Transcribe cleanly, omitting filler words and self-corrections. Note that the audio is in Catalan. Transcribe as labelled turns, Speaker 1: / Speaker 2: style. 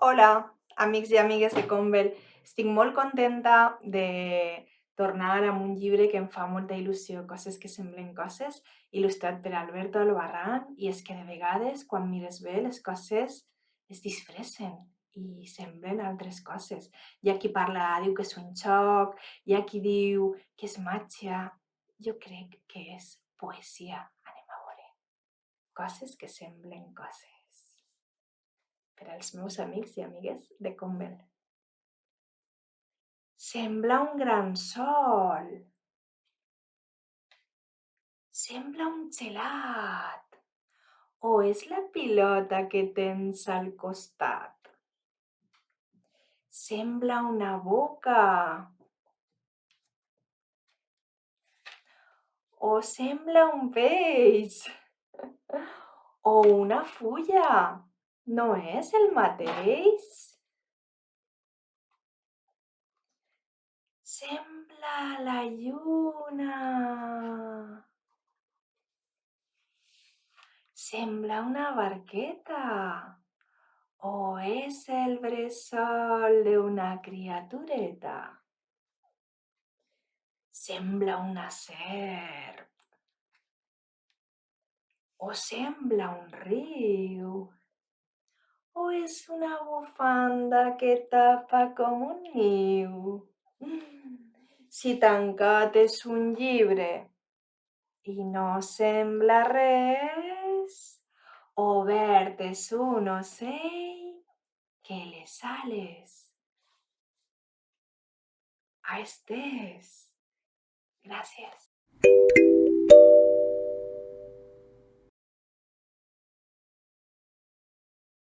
Speaker 1: Hola, amics i amigues de Convel. Estic molt contenta de tornar amb un llibre que em fa molta il·lusió, Coses que semblen coses, il·lustrat per Alberto Albarrán. I és que de vegades, quan mires bé, les coses es disfressen i semblen altres coses. Hi ha qui parla, diu que és un xoc, hi ha qui diu que és màgia. Jo crec que és poesia. Anem a veure. Coses que semblen coses. Per als meus amics i amigues de Convel. Sembla un gran sol. Sembla un gelat. O és la pilota que tens al costat? Sembla una boca. O sembla un peix. O una fulla. No és el mateix? Sembla la lluna. Sembla una barqueta. O és el bressol d'una criatureta? Sembla una serp. O sembla un riu. O és una bufanda que tapa com un niu. Si tancat és un llibre i no sembla res, obert és un ocell que les ales ha estès. Gràcies.